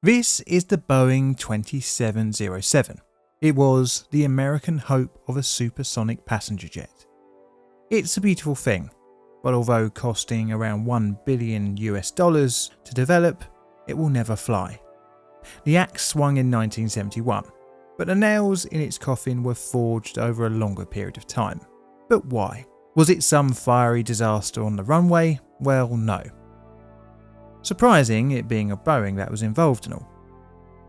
This is the Boeing 2707. It was the American hope of a supersonic passenger jet. It's a beautiful thing, but although costing around $1 billion to develop, it will never fly. The axe swung in 1971, but the nails in its coffin were forged over a longer period of time. But why? Was it some fiery disaster on the runway? Well, no. Surprising, it being a Boeing that was involved in all.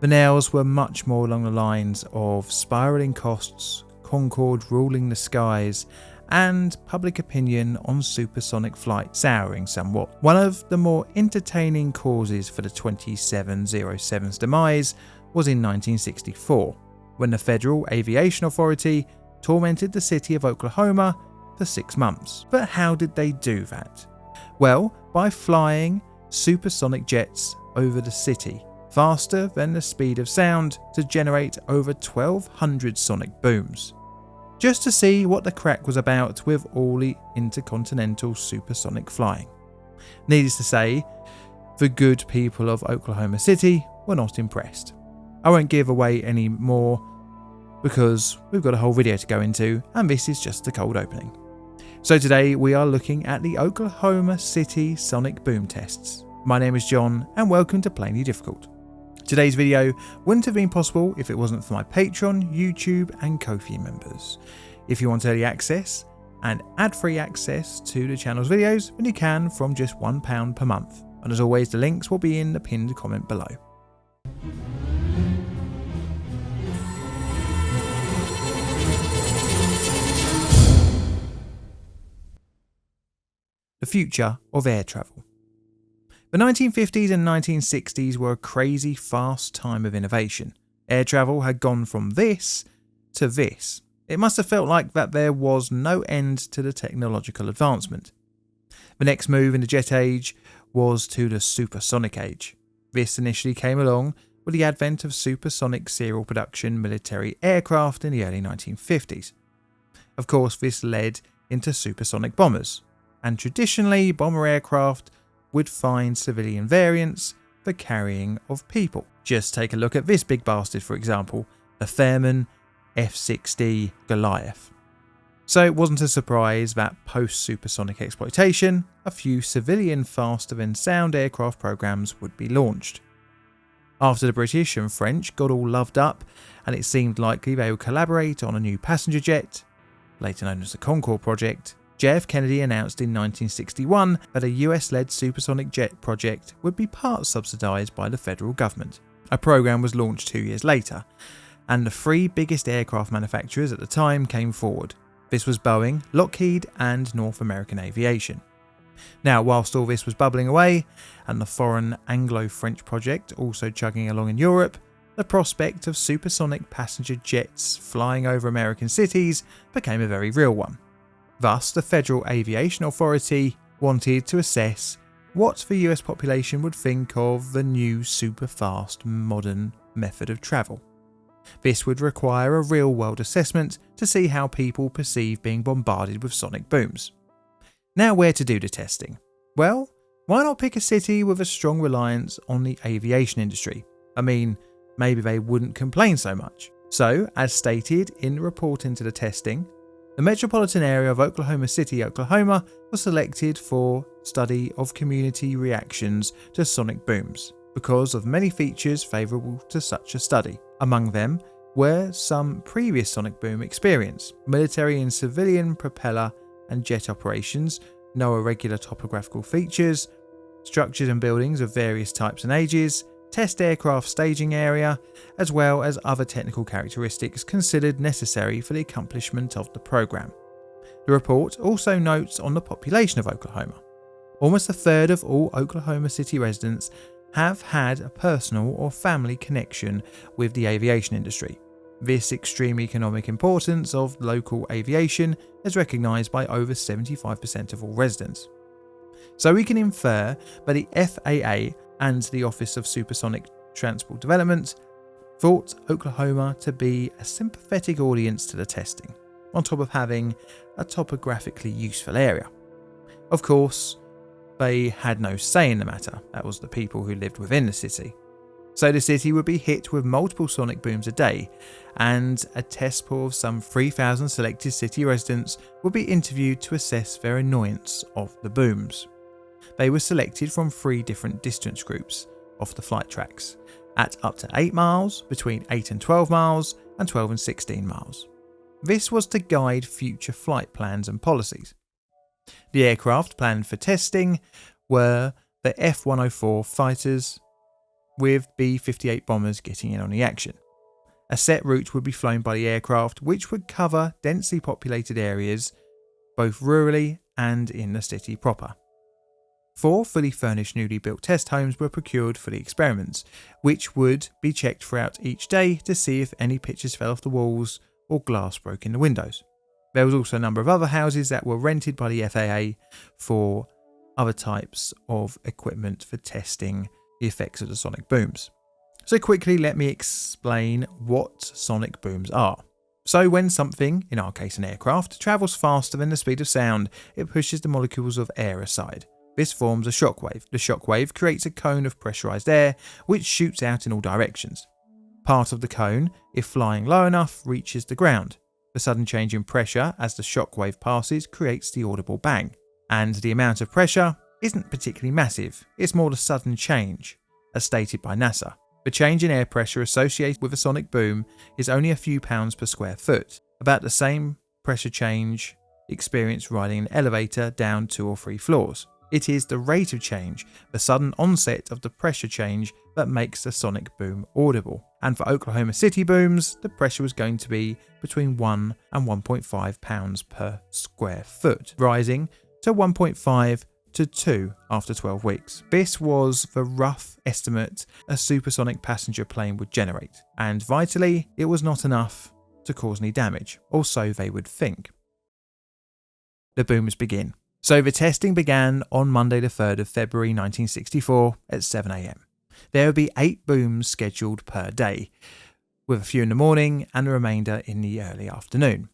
The nails were much more along the lines of spiralling costs, Concorde ruling the skies, and public opinion on supersonic flight souring somewhat. One of the more entertaining causes for the 2707's demise was in 1964, when the Federal Aviation Authority tormented the city of Oklahoma for 6 months. But how did they do that? Well, by flying supersonic jets over the city, faster than the speed of sound, to generate over 1,200 sonic booms, just to see what the crack was about with all the intercontinental supersonic flying. Needless to say, the good people of Oklahoma City were not impressed. I won't give away any more because we've got a whole video to go into, and this is just the cold opening. So today we are looking at the Oklahoma City sonic boom tests. My name is John and welcome to Plainly Difficult. Today's video wouldn't have been possible if it wasn't for my Patreon, YouTube and Ko-fi members. If you want early access and ad-free access to the channel's videos, then you can from just £1 per month. And as always, the links will be in the pinned comment below. The future of air travel. The 1950s and 1960s were a crazy fast time of innovation. Air travel had gone from this to this. It must have felt like that there was no end to the technological advancement. The next move in the jet age was to the supersonic age. This initially came along with the advent of supersonic serial production military aircraft in the early 1950s. Of course, this led into supersonic bombers, and traditionally bomber aircraft would find civilian variants for carrying of people. Just take a look at this big bastard, for example, the Fairman F-60 Goliath. So it wasn't a surprise that post-supersonic exploitation, a few civilian faster than sound aircraft programs would be launched. After the British and French got all loved up and it seemed likely they would collaborate on a new passenger jet, later known as the Concorde project, JF Kennedy announced in 1961 that a US-led supersonic jet project would be part subsidised by the federal government. A program was launched 2 years later, and the 3 biggest aircraft manufacturers at the time came forward. This was Boeing, Lockheed and North American Aviation. Now, whilst all this was bubbling away, and the foreign Anglo-French project also chugging along in Europe, the prospect of supersonic passenger jets flying over American cities became a very real one. Thus, the Federal Aviation Authority wanted to assess what the US population would think of the new super-fast modern method of travel. This would require a real-world assessment to see how people perceive being bombarded with sonic booms. Now, where to do the testing? Well, why not pick a city with a strong reliance on the aviation industry? I mean, maybe they wouldn't complain so much. So, as stated in the report into the testing, the metropolitan area of Oklahoma City, Oklahoma was selected for study of community reactions to sonic booms because of many features favourable to such a study. Among them were some previous sonic boom experience, military and civilian propeller and jet operations, no irregular topographical features, structures and buildings of various types and ages, test aircraft staging area, as well as other technical characteristics considered necessary for the accomplishment of the program. The report also notes on the population of Oklahoma. Almost a third of all Oklahoma City residents have had a personal or family connection with the aviation industry. This extreme economic importance of local aviation is recognised by over 75% of all residents. So we can infer that the FAA and the Office of Supersonic Transport Development thought Oklahoma to be a sympathetic audience to the testing, on top of having a topographically useful area. Of course, they had no say in the matter, that was the people who lived within the city. So the city would be hit with multiple sonic booms a day, and a test pool of some 3,000 selected city residents would be interviewed to assess their annoyance of the booms. They were selected from 3 different distance groups off the flight tracks, at up to 8 miles, between 8 and 12 miles, and 12 and 16 miles. This was to guide future flight plans and policies. The aircraft planned for testing were the F-104 fighters, with B-58 bombers getting in on the action. A set route would be flown by the aircraft, which would cover densely populated areas, both rurally and in the city proper. 4 fully furnished newly built test homes were procured for the experiments, which would be checked throughout each day to see if any pictures fell off the walls or glass broke in the windows. There was also a number of other houses that were rented by the FAA for other types of equipment for testing the effects of the sonic booms. So quickly, let me explain what sonic booms are. So when something, in our case an aircraft, travels faster than the speed of sound, it pushes the molecules of air aside. This forms a shockwave. The shockwave creates a cone of pressurized air which shoots out in all directions. Part of the cone, if flying low enough, reaches the ground. The sudden change in pressure as the shockwave passes creates the audible bang. And the amount of pressure isn't particularly massive, it's more the sudden change, as stated by NASA. The change in air pressure associated with a sonic boom is only a few pounds per square foot, about the same pressure change experienced riding an elevator down 2 or 3 floors. It is the rate of change, the sudden onset of the pressure change, that makes the sonic boom audible. And for Oklahoma City booms, the pressure was going to be between 1 and 1.5 pounds per square foot, rising to 1.5 to 2 after 12 weeks. This was the rough estimate a supersonic passenger plane would generate, and vitally, it was not enough to cause any damage, or so they would think. The booms begin. So the testing began on Monday the 3rd of February 1964 at 7 AM. There would be 8 booms scheduled per day, with a few in the morning and the remainder in the early afternoon.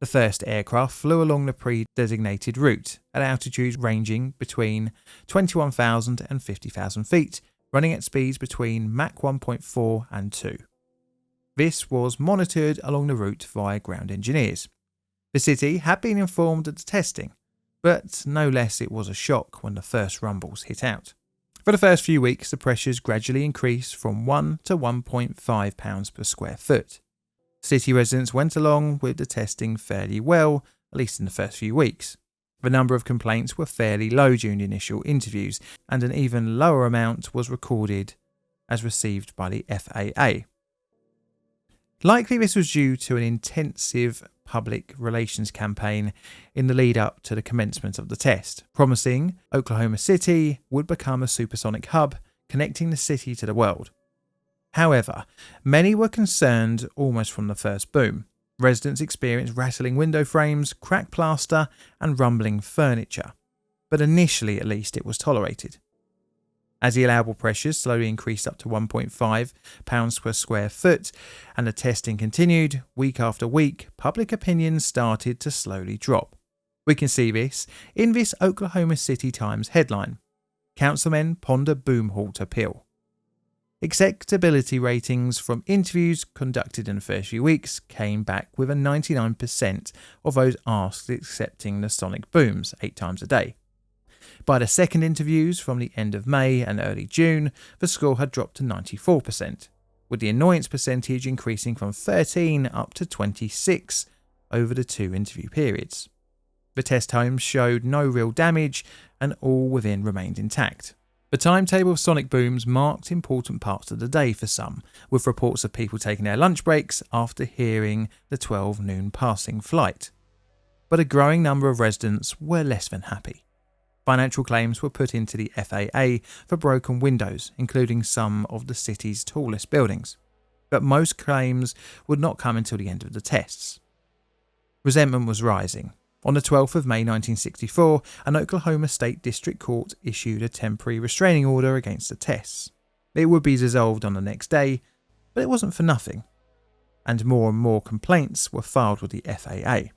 The first aircraft flew along the pre-designated route at altitudes ranging between 21,000 and 50,000 feet, running at speeds between Mach 1.4 and 2. This was monitored along the route via ground engineers. The city had been informed of the testing, but no less it was a shock when the first rumbles hit out. For the first few weeks, the pressures gradually increased from 1 to 1.5 pounds per square foot. City residents went along with the testing fairly well, at least in the first few weeks. The number of complaints were fairly low during the initial interviews, and an even lower amount was recorded as received by the FAA. Likely this was due to an intensive public relations campaign in the lead up to the commencement of the test, promising Oklahoma City would become a supersonic hub connecting the city to the world. However, many were concerned almost from the first boom. Residents experienced rattling window frames, cracked plaster, and rumbling furniture. But initially, at least, it was tolerated. As the allowable pressures slowly increased up to 1.5 pounds per square foot and the testing continued, week after week, public opinion started to slowly drop. We can see this in this Oklahoma City Times headline: "Councilmen ponder boom halt appeal." Acceptability ratings from interviews conducted in the first few weeks came back with a 99% of those asked accepting the sonic booms 8 times a day. By the second interviews from the end of May and early June, the score had dropped to 94%, with the annoyance percentage increasing from 13 up to 26 over the 2 interview periods. The test homes showed no real damage and all within remained intact. The timetable of sonic booms marked important parts of the day for some, with reports of people taking their lunch breaks after hearing the 12 noon passing flight. But a growing number of residents were less than happy. Financial claims were put into the FAA for broken windows, including some of the city's tallest buildings. But most claims would not come until the end of the tests. Resentment was rising. On the 12th of May 1964, an Oklahoma State District Court issued a temporary restraining order against the tests. It would be dissolved on the next day, but it wasn't for nothing. And more complaints were filed with the FAA.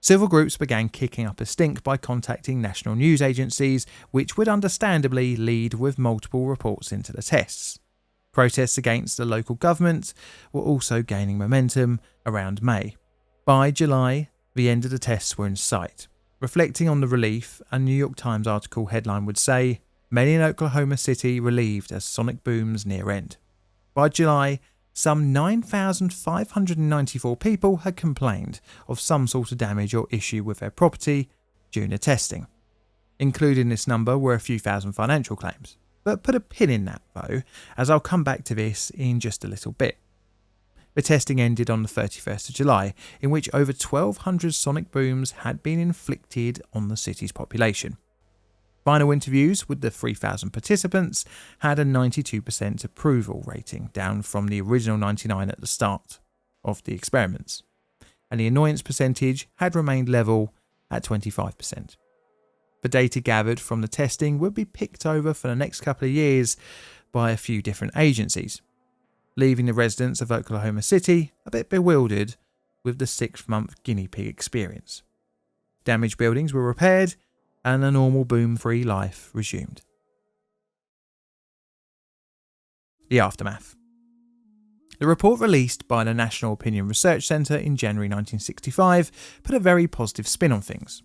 Civil groups began kicking up a stink by contacting national news agencies, which would understandably lead with multiple reports into the tests. Protests against the local government were also gaining momentum around May. By July, the end of the tests were in sight. Reflecting on the relief, a New York Times article headline would say, "Many in Oklahoma City relieved as sonic booms near end." By July, some 9,594 people had complained of some sort of damage or issue with their property during the testing. Included in this number were a few thousand financial claims. But put a pin in that though, as I'll come back to this in just a little bit. The testing ended on the 31st of July, in which over 1,200 sonic booms had been inflicted on the city's population. Final interviews with the 3,000 participants had a 92% approval rating, down from the original 99% at the start of the experiments, and the annoyance percentage had remained level at 25%. The data gathered from the testing would be picked over for the next couple of years by a few different agencies, leaving the residents of Oklahoma City a bit bewildered with the 6-month guinea pig experience. Damaged buildings were repaired and a normal boom-free life resumed. The aftermath. The report released by the National Opinion Research Center in January 1965 put a very positive spin on things.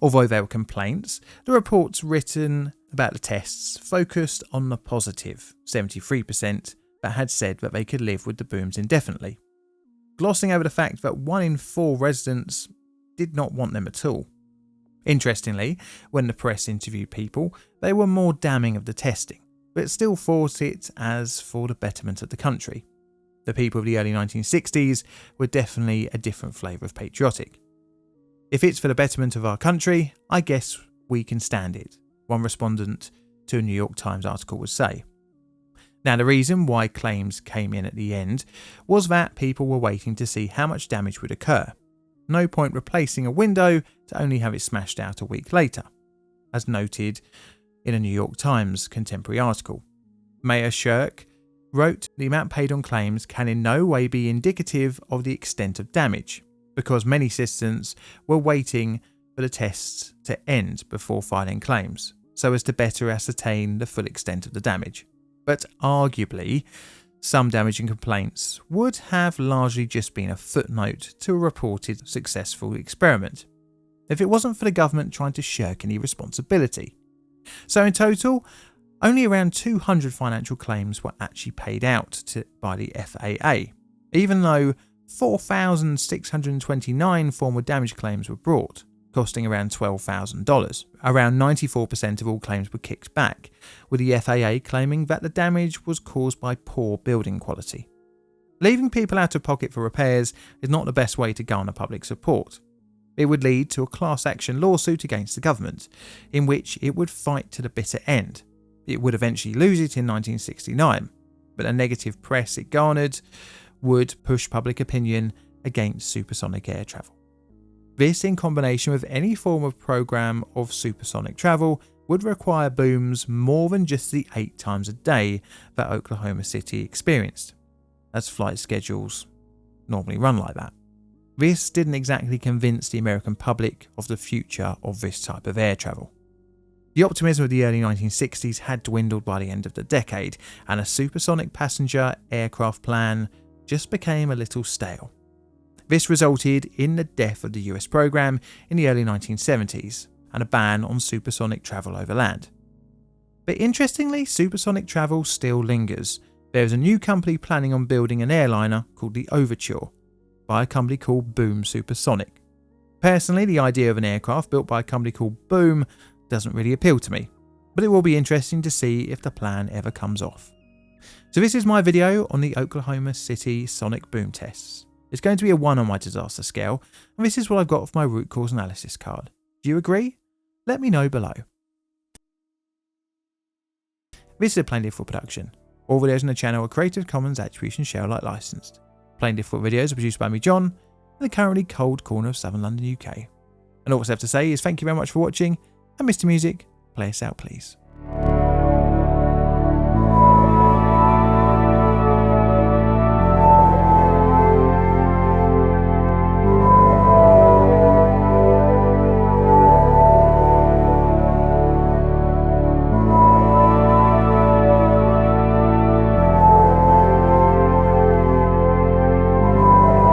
Although there were complaints, the reports written about the tests focused on the positive 73% that had said that they could live with the booms indefinitely, glossing over the fact that 1 in 4 residents did not want them at all. Interestingly, when the press interviewed people, they were more damning of the testing, but still thought it as for the betterment of the country. The people of the early 1960s were definitely a different flavour of patriotic. "If it's for the betterment of our country, I guess we can stand it," one respondent to a New York Times article would say. Now, the reason why claims came in at the end was that people were waiting to see how much damage would occur. No point replacing a window to only have it smashed out a week later, as noted in a New York Times contemporary article. Mayor Shirk wrote, "The amount paid on claims can in no way be indicative of the extent of damage, because many citizens were waiting for the tests to end before filing claims, so as to better ascertain the full extent of the damage. But arguably, some damaging complaints would have largely just been a footnote to a reported successful experiment, if it wasn't for the government trying to shirk any responsibility." So in total, only around 200 financial claims were actually paid out by the FAA, even though 4,629 formal damage claims were brought, costing around $12,000. Around 94% of all claims were kicked back, with the FAA claiming that the damage was caused by poor building quality. Leaving people out of pocket for repairs is not the best way to garner public support. It would lead to a class action lawsuit against the government, in which it would fight to the bitter end. It would eventually lose it in 1969, but the negative press it garnered would push public opinion against supersonic air travel. This, in combination with any form of program of supersonic travel, would require booms more than just the 8 times a day that Oklahoma City experienced, as flight schedules normally run like that. This didn't exactly convince the American public of the future of this type of air travel. The optimism of the early 1960s had dwindled by the end of the decade, and a supersonic passenger aircraft plan just became a little stale. This resulted in the death of the US program in the early 1970s and a ban on supersonic travel over land. But interestingly, supersonic travel still lingers. There is a new company planning on building an airliner called the Overture by a company called Boom Supersonic. Personally, the idea of an aircraft built by a company called Boom doesn't really appeal to me, but it will be interesting to see if the plan ever comes off. So this is my video on the Oklahoma City sonic boom tests. It's going to be a 1 on my disaster scale, and this is what I've got for my root cause analysis card. Do you agree? Let me know below. This is a Plain Difficult production. All videos on the channel are Creative Commons Attribution Share Alike licensed. Plain Difficult videos are produced by me, John, in the currently cold corner of southern London, UK. And all that's left to say is thank you very much for watching, and Mr. Music, play us out please.